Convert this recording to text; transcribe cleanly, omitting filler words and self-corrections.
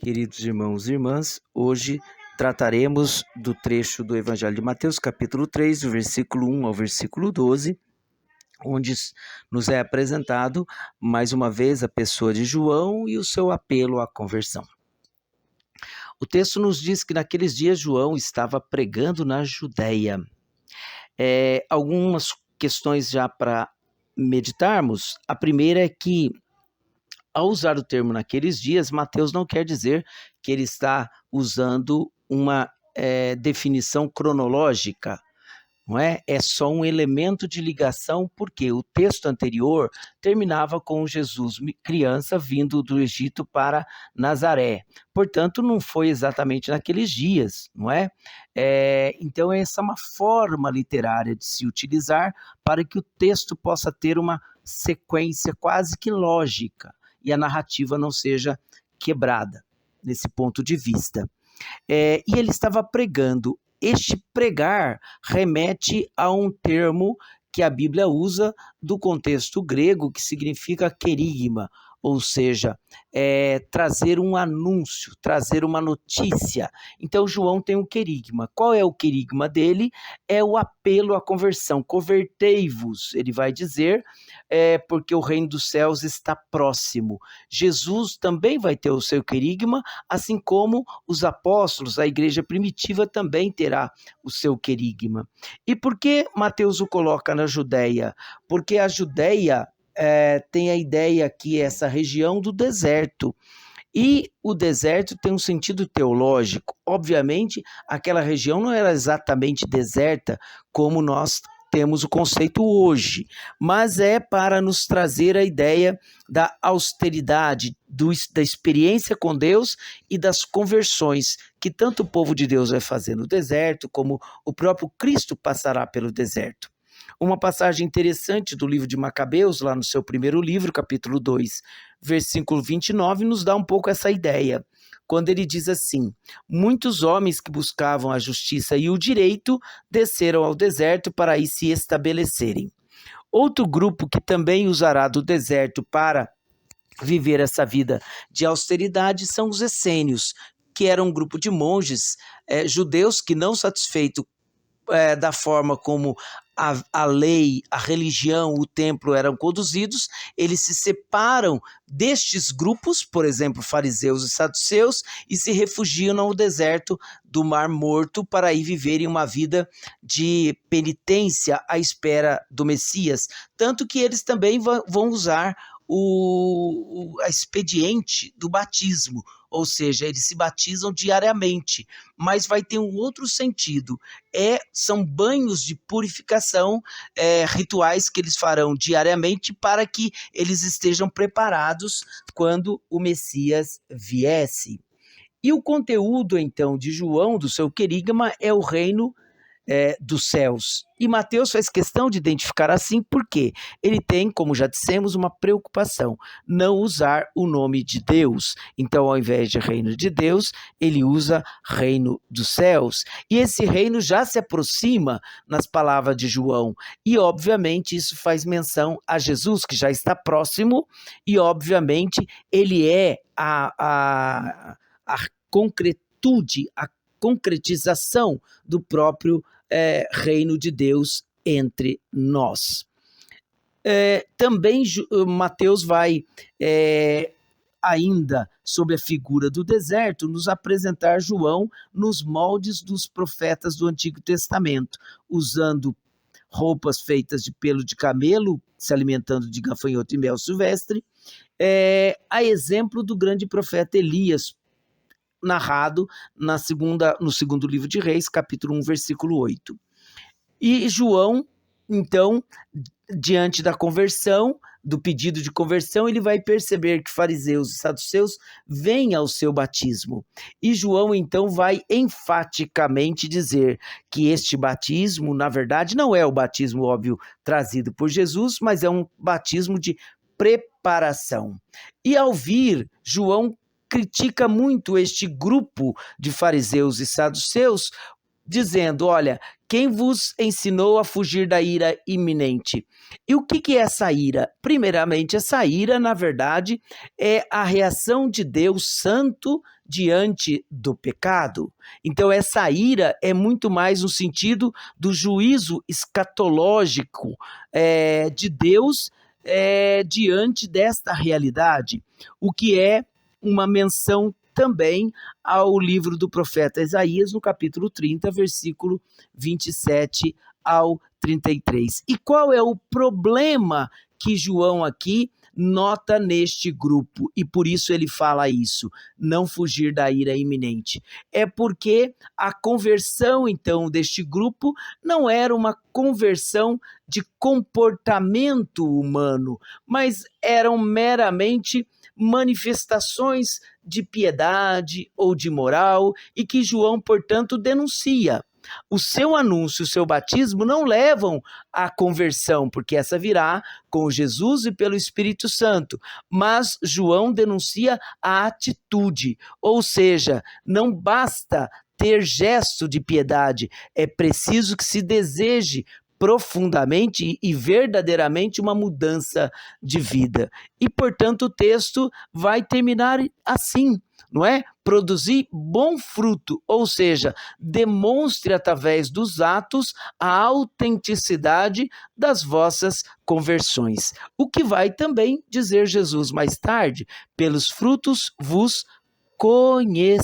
Queridos irmãos e irmãs, hoje trataremos do trecho do Evangelho de Mateus, capítulo 3, do versículo 1 ao versículo 12, onde nos é apresentado mais uma vez a pessoa de João e o seu apelo à conversão. O texto nos diz que naqueles dias João estava pregando na Judéia. Algumas questões já para meditarmos. A primeira é que, ao usar o termo naqueles dias, Mateus não quer dizer que ele está usando uma definição cronológica, não é? É só um elemento de ligação, porque o texto anterior terminava com Jesus, criança, vindo do Egito para Nazaré. Portanto, não foi exatamente naqueles dias, não é? Então, essa é uma forma literária de se utilizar para que o texto possa ter uma sequência quase que lógica e a narrativa não seja quebrada nesse ponto de vista. E ele estava pregando. Este pregar remete a um termo que a Bíblia usa do contexto grego, que significa querigma, ou seja, trazer um anúncio, trazer uma notícia. Então João tem um querigma. Qual é o querigma dele? É o apelo à conversão. Convertei-vos, ele vai dizer, porque o reino dos céus está próximo. Jesus também vai ter o seu querigma, assim como os apóstolos, a igreja primitiva também terá o seu querigma. E por que Mateus o coloca na Judéia? Porque a Judéia tem a ideia que é essa região do deserto. E o deserto tem um sentido teológico. Obviamente, aquela região não era exatamente deserta como nós temos o conceito hoje, mas é para nos trazer a ideia da austeridade, da experiência com Deus e das conversões que tanto o povo de Deus vai fazer no deserto, como o próprio Cristo passará pelo deserto. Uma passagem interessante do livro de Macabeus, lá no seu primeiro livro, capítulo 2, versículo 29, nos dá um pouco essa ideia, quando ele diz assim: muitos homens que buscavam a justiça e o direito desceram ao deserto para aí se estabelecerem. Outro grupo que também usará do deserto para viver essa vida de austeridade são os essênios, que eram um grupo de monges judeus que, não satisfeito da forma como a lei, a religião, o templo eram conduzidos, eles se separam destes grupos, por exemplo, fariseus e saduceus, e se refugiam no deserto do Mar Morto para aí viverem uma vida de penitência à espera do Messias. Tanto que eles também vão usar a expediente do batismo, ou seja, eles se batizam diariamente, mas vai ter um outro sentido, são banhos de purificação, rituais que eles farão diariamente para que eles estejam preparados quando o Messias viesse. E o conteúdo, então, de João, do seu querigma, é o reino dos céus. E Mateus faz questão de identificar assim porque ele tem, como já dissemos, uma preocupação, não usar o nome de Deus. Então, ao invés de reino de Deus, ele usa reino dos céus. E esse reino já se aproxima nas palavras de João. E, obviamente, isso faz menção a Jesus, que já está próximo, e, obviamente, ele é a concretude, a concretização do próprio reino de Deus entre nós. Também Mateus vai, ainda sob a figura do deserto, nos apresentar João nos moldes dos profetas do Antigo Testamento, usando roupas feitas de pelo de camelo, se alimentando de gafanhoto e mel silvestre, a exemplo do grande profeta Elias, narrado no segundo livro de Reis, capítulo 1, versículo 8. E João, então, diante da conversão, do pedido de conversão, ele vai perceber que fariseus e saduceus vêm ao seu batismo. E João, então, vai enfaticamente dizer que este batismo, na verdade, não é o batismo óbvio trazido por Jesus, mas é um batismo de preparação. E ao vir, João critica muito este grupo de fariseus e saduceus, dizendo: olha, Quem vos ensinou a fugir da ira iminente? E o que é essa ira? Primeiramente, essa ira, na verdade, é a reação de Deus Santo diante do pecado. Então, essa ira é muito mais no sentido do juízo escatológico de Deus diante desta realidade, o que é uma menção também ao livro do profeta Isaías, no capítulo 30, versículo 27 ao 33. E qual é o problema que João aqui nota neste grupo? E por isso ele fala isso, não fugir da ira iminente. É porque a conversão, então, deste grupo não era uma conversão de comportamento humano, mas eram meramente manifestações de piedade ou de moral, e que João, portanto, denuncia. O seu anúncio, o seu batismo não levam à conversão, porque essa virá com Jesus e pelo Espírito Santo. Mas João denuncia a atitude, ou seja, não basta ter gesto de piedade, é preciso que se deseje profundamente e verdadeiramente uma mudança de vida. E, portanto, o texto vai terminar assim, não é? Produzir bom fruto, ou seja, demonstre através dos atos a autenticidade das vossas conversões. O que vai também dizer Jesus mais tarde: pelos frutos vos conhecereis.